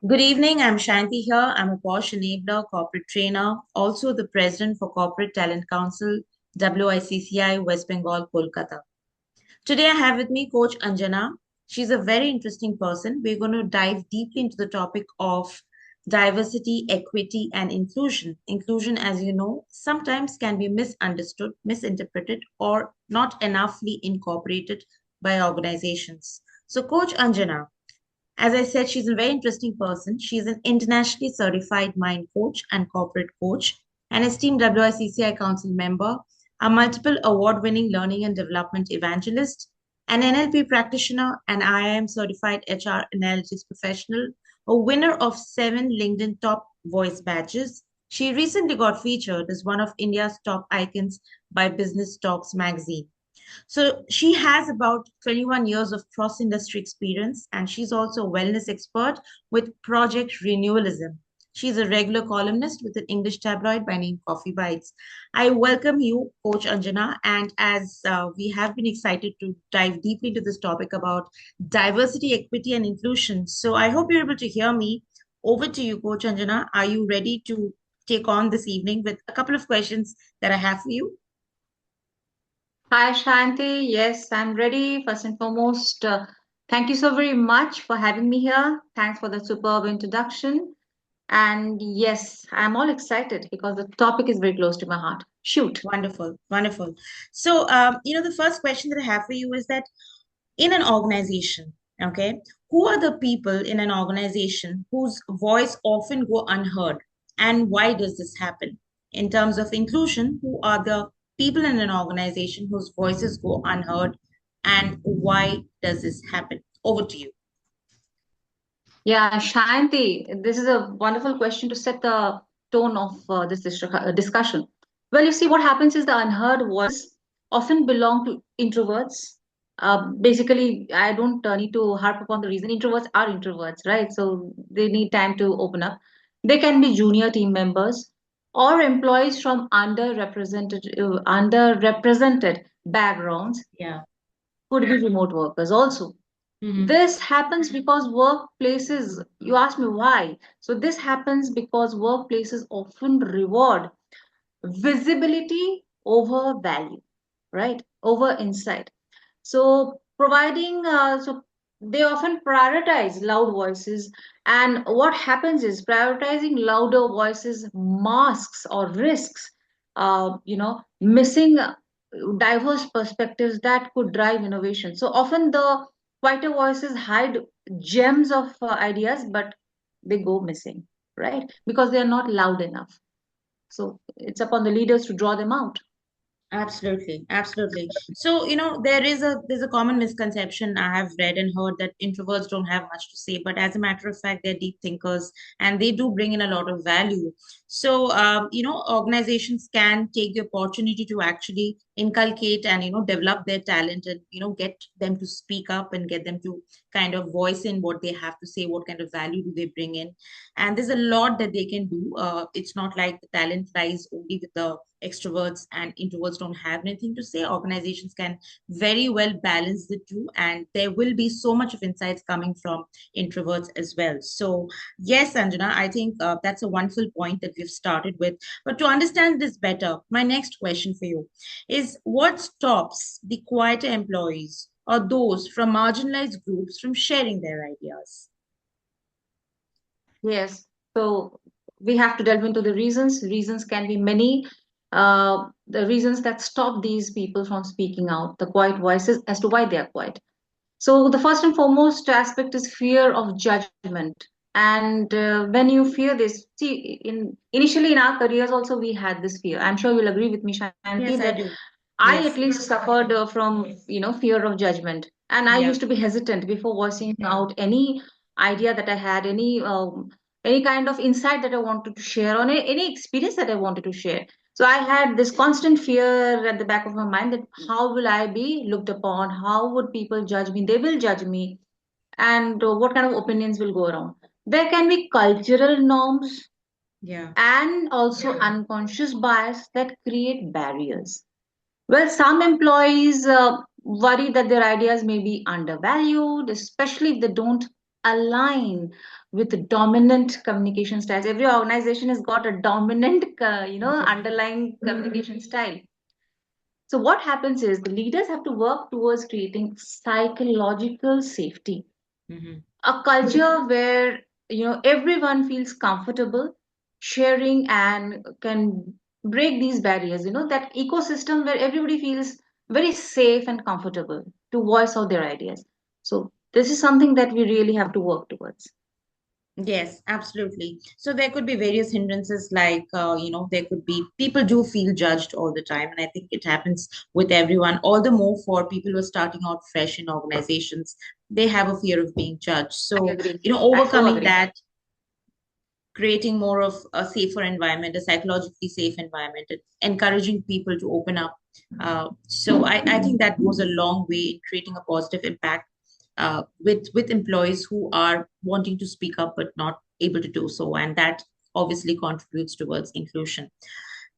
Good evening. I'm Shayanti here. I'm a Posh enabler, corporate trainer, also the president for Corporate Talent Council, WICCI, West Bengal, Kolkata. Today I have with me Coach Anjana. She's a very interesting person. We're going to dive deeply into the topic of diversity, equity, and inclusion. Inclusion, as you know, sometimes can be misunderstood, misinterpreted, or not enoughly incorporated by organizations. So, Coach Anjana, as I said, she's a very interesting person. She's an internationally certified mind coach and corporate coach, an esteemed WICCI Council member, a multiple award winning learning and development evangelist, an NLP practitioner, an IIM certified HR analytics professional, a winner of 7 LinkedIn top voice badges. She recently got featured as one of India's top icons by Business Talks magazine. So she has about 21 years of cross-industry experience, and she's also a wellness expert with Project Renewalism. She's a regular columnist with an English tabloid by name Coffee Bites. I welcome you, Coach Anjana, and as we have been excited to dive deeply into this topic about diversity, equity, and inclusion. So I hope you're able to hear me. Over to you, Coach Anjana. Are you ready to take on this evening with a couple of questions that I have for you? Hi, Shanti. Yes, I'm ready. First and foremost, thank you so very much for having me here. Thanks for the superb introduction. And yes, I'm all excited because the topic is very close to my heart. Shoot. Wonderful, wonderful. So, the first question that I have for you is that in an organization, okay, who are the people in an organization whose voice often go unheard, and why does this happen? In terms of inclusion, who are the people in an organization whose voices go unheard, and why does this happen? Over to you. Yeah, Shanti, this is a wonderful question to set the tone of this discussion. Well, you see, what happens is the unheard voices often belong to introverts. Basically, I don't need to harp upon the reason. Introverts are introverts, right? So they need time to open up. They can be junior team members or employees from underrepresented backgrounds, Yeah. could be remote workers also. Hmm. This happens because workplaces, you ask me why. So, this happens because workplaces often reward visibility over value, right? Over insight. So, they often prioritize loud voices. And what happens is prioritizing louder voices masks or risks, missing diverse perspectives that could drive innovation. So often the quieter voices hide gems of ideas, but they go missing, right? Because they are not loud enough. So it's upon the leaders to draw them out. Absolutely, absolutely. So, there's a common misconception I have read and heard that introverts don't have much to say, but as a matter of fact, they're deep thinkers and they do bring in a lot of value. So, organizations can take the opportunity to actually inculcate and develop their talent and get them to speak up and get them to kind of voice in what they have to say, what kind of value do they bring in, and there's a lot that they can do. It's not like the talent lies only with the extroverts and introverts don't have anything to say. Organizations can very well balance the two, and there will be so much of insights coming from introverts as well. So, yes, Anjana, I think that's a wonderful point that we've started with. But to understand this better, my next question for you is what stops the quieter employees or those from marginalized groups from sharing their ideas? Yes. So we have to delve into the reasons. Reasons can be many. The reasons that stop these people from speaking out, the quiet voices as to why they are quiet. So the first and foremost aspect is fear of judgment. And when you fear this, see, initially in our careers also we had this fear. I'm sure you'll agree with me, Shanti, Yes, I that do. I at Yes. least suffered from fear of judgment, and I Yeah. used to be hesitant before voicing out any idea that I had, any kind of insight that I wanted to share, or any experience that I wanted to share. So I had this constant fear at the back of my mind that how will I be looked upon? How would people judge me? They will judge me, and what kind of opinions will go around? There can be cultural norms Yeah. and also unconscious bias that create barriers. Well, some employees worry that their ideas may be undervalued, especially if they don't align with the dominant communication styles. Every organization has got a dominant, underlying communication style. So what happens is the leaders have to work towards creating psychological safety, Hmm. a culture where everyone feels comfortable sharing and can break these barriers. That ecosystem where everybody feels very safe and comfortable to voice out their ideas. So this is something that we really have to work towards. Yes, absolutely. So there could be various hindrances, like, there could be people do feel judged all the time. And I think it happens with everyone, all the more for people who are starting out fresh in organizations. They have a fear of being judged. I So, agree. I so overcoming agree. that, creating more of a safer environment, a psychologically safe environment, and encouraging people to open up. So I think that goes a long way in creating a positive impact with employees who are wanting to speak up but not able to do so, and that obviously contributes towards inclusion.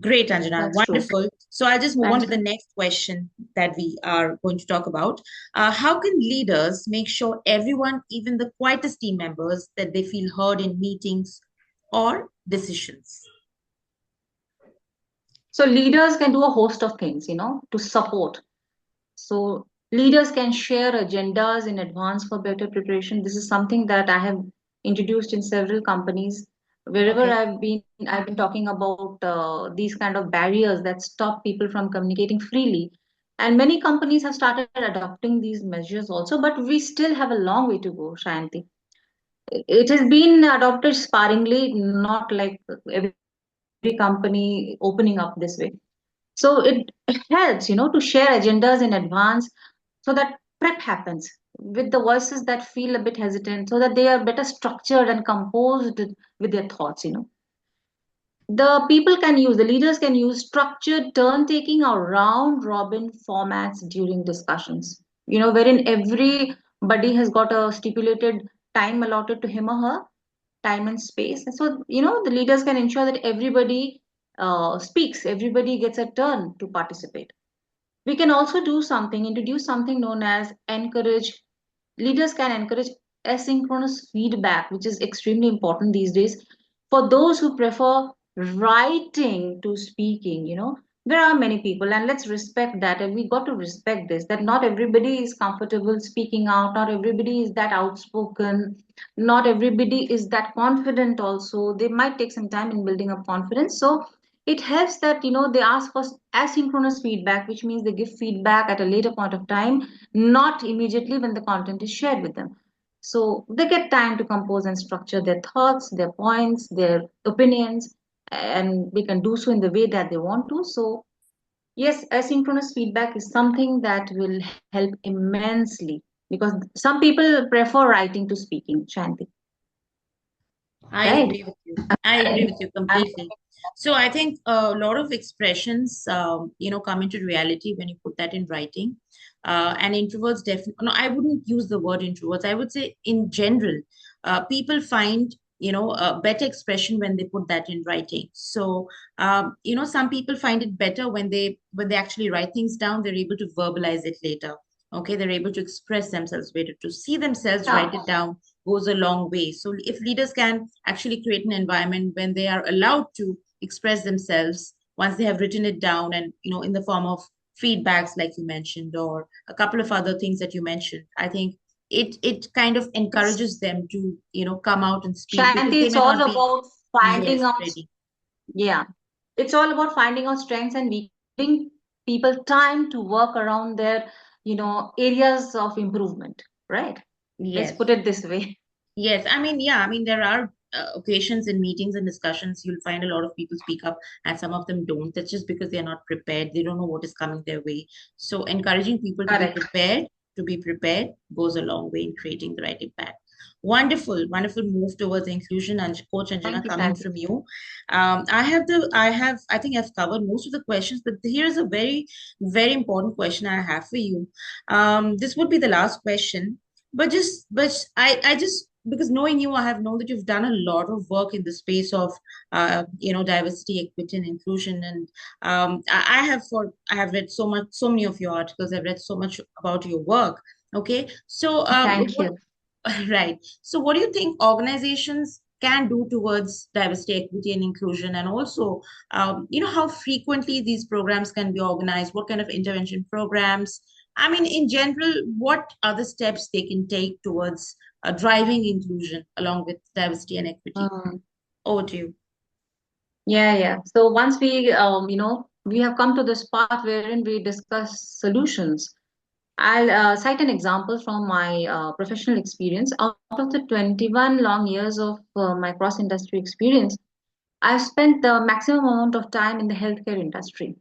Great, Anjana. That's true. Wonderful. So I'll just move on Thank to the you. next question that we are going to talk about. How can leaders make sure everyone, even the quietest team members, that they feel heard in meetings or decisions? So leaders can do a host of things, to support. So leaders can share agendas in advance for better preparation. This is something that I have introduced in several companies. Wherever Okay. I've been talking about these kind of barriers that stop people from communicating freely. And many companies have started adopting these measures also, but we still have a long way to go, Shayanti. It has been adopted sparingly, not like every company opening up this way. So it helps, to share agendas in advance so that prep happens with the voices that feel a bit hesitant so that they are better structured and composed with their thoughts. The leaders can use structured turn taking or round robin formats during discussions, wherein everybody has got a stipulated time allotted to him or her, time and space. And so, the leaders can ensure that everybody speaks, everybody gets a turn to participate. We can also introduce something known as encourage. Leaders can encourage asynchronous feedback, which is extremely important these days. For those who prefer writing to speaking, there are many people, and let's respect that. And we got to respect this, that not everybody is comfortable speaking out, not everybody is that outspoken, not everybody is that confident also. They might take some time in building up confidence. So it helps that they ask for asynchronous feedback, which means they give feedback at a later point of time, not immediately when the content is shared with them. So they get time to compose and structure their thoughts, their points, their opinions, and they can do so in the way that they want to. So yes, asynchronous feedback is something that will help immensely because some people prefer writing to speaking, Shanti, I right? agree with you. I agree with you completely. So I think a lot of expressions, come into reality when you put that in writing. And introverts definitely, no, I wouldn't use the word introverts. I would say in general, people find, a better expression when they put that in writing. So, some people find it better when they actually write things down. They're able to verbalize it later. Okay, they're able to express themselves better. To see themselves Yeah. write it down goes a long way. So if leaders can actually create an environment when they are allowed to express themselves once they have written it down, and in the form of feedbacks like you mentioned, or a couple of other things that you mentioned, I think it kind of It's encourages them to come out and speak because Shanti, they it's may all not be, about finding yes, out, ready. yeah, it's all about finding out strengths and giving people time to work around their, areas of improvement, right? Let's put Yes. it this way. Yes, I mean, yeah, I mean, there are occasions in meetings and discussions, you'll find a lot of people speak up and some of them don't. That's just because they're not prepared. They don't know what is coming their way. So, encouraging people Correct. to be prepared goes a long way in creating the right impact. Wonderful, wonderful move towards inclusion. And Coach Anjana, Thank you, coming Shanti. from you. I think I've covered most of the questions, but here's a very, very important question I have for you. This would be the last question, but I just, because knowing you, I have known that you've done a lot of work in the space of diversity, equity, and inclusion. And I have read so many of your articles. I've read so much about your work. Okay, so Thank you. Right. So, what do you think organizations can do towards diversity, equity, and inclusion? And also, how frequently these programs can be organized? What kind of intervention programs? I mean, in general, what are the steps they can take towards driving inclusion along with diversity and equity? Mm. Over to you. Yeah, yeah. So once we have come to this part wherein we discuss solutions. I'll cite an example from my professional experience. Out of the 21 long years of my cross-industry experience, I've spent the maximum amount of time in the healthcare industry.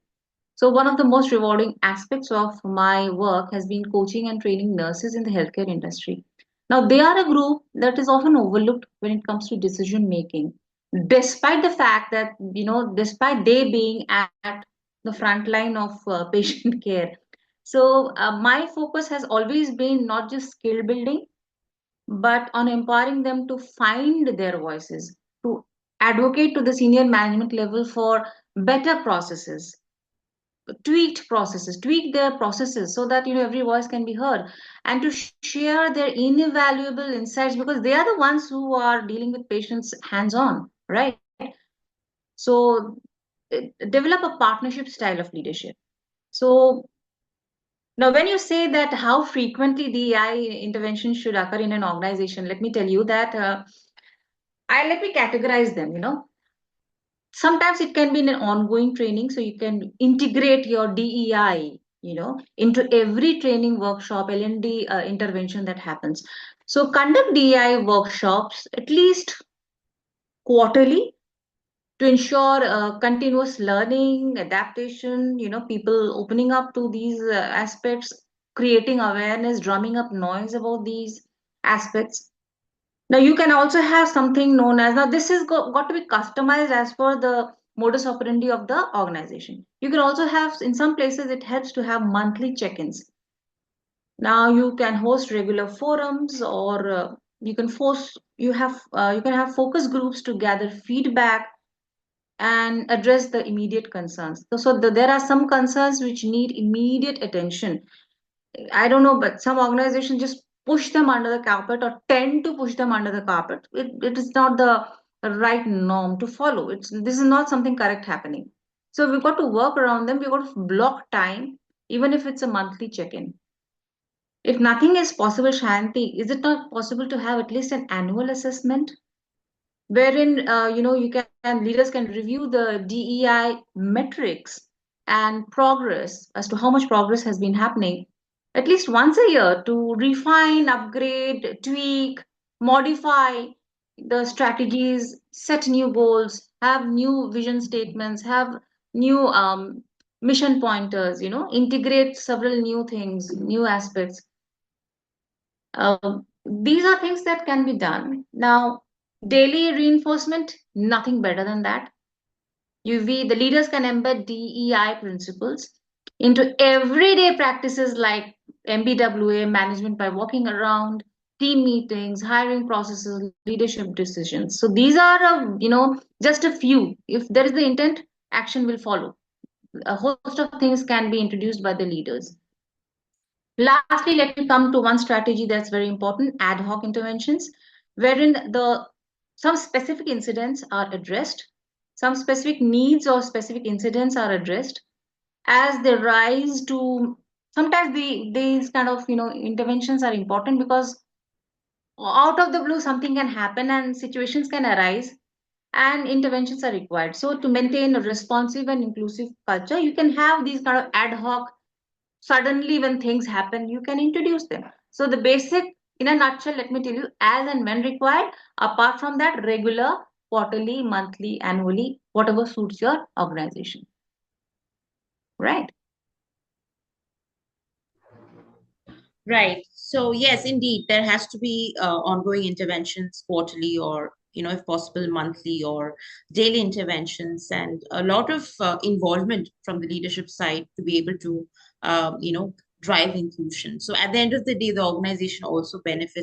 So, one of the most rewarding aspects of my work has been coaching and training nurses in the healthcare industry. Now, they are a group that is often overlooked when it comes to decision making, despite the fact that, despite they being at the front line of patient care. So, my focus has always been not just skill building, but on empowering them to find their voices, to advocate to the senior management level for better processes, tweak their processes so that every voice can be heard, and to share their invaluable insights because they are the ones who are dealing with patients hands on, right? So develop a partnership style of leadership. So now when you say that how frequently DEI intervention should occur in an organization, let me tell you that I let me categorize them. Sometimes it can be in an ongoing training, so you can integrate your DEI, into every training workshop, L&D intervention that happens. So conduct DEI workshops at least quarterly to ensure continuous learning, adaptation, people opening up to these aspects, creating awareness, drumming up noise about these aspects. Now you can also have something known as, now this is got to be customized as per the modus operandi of the organization. You can also have, in some places it helps to have monthly check-ins. Now you can host regular forums, or you can have focus groups to gather feedback and address the immediate concerns. There are some concerns which need immediate attention. I don't know, but some organizations just push them under the carpet or tend to push them under the carpet. It is not the right norm to follow. This is not something correct happening. So we've got to work around them. We've got to block time, even if it's a monthly check-in. If nothing is possible, Shanti, is it not possible to have at least an annual assessment wherein leaders can review the DEI metrics and progress as to how much progress has been happening at least once a year to refine, upgrade, tweak, modify the strategies, set new goals, have new vision statements, have new mission pointers, integrate several new things, new aspects. These are things that can be done. Now, daily reinforcement, nothing better than that. The leaders can embed DEI principles into everyday practices like MBWA, management by walking around, team meetings, hiring processes, leadership decisions. So these are, just a few. If there is the intent, action will follow. A host of things can be introduced by the leaders. Lastly, let me come to one strategy that's very important: ad hoc interventions, wherein some specific incidents are addressed, some specific needs or specific incidents are addressed as they rise to. Sometimes these kind of interventions are important because out of the blue something can happen and situations can arise and interventions are required. So to maintain a responsive and inclusive culture, you can have these kind of ad hoc, suddenly when things happen you can introduce them. So the basic, in a nutshell, let me tell you, as and when required. Apart from that, regular, quarterly, monthly, annually, whatever suits your organization, right? Right. So yes, indeed, there has to be ongoing interventions quarterly or, if possible, monthly or daily interventions, and a lot of involvement from the leadership side to be able to, drive inclusion. So at the end of the day, the organization also benefits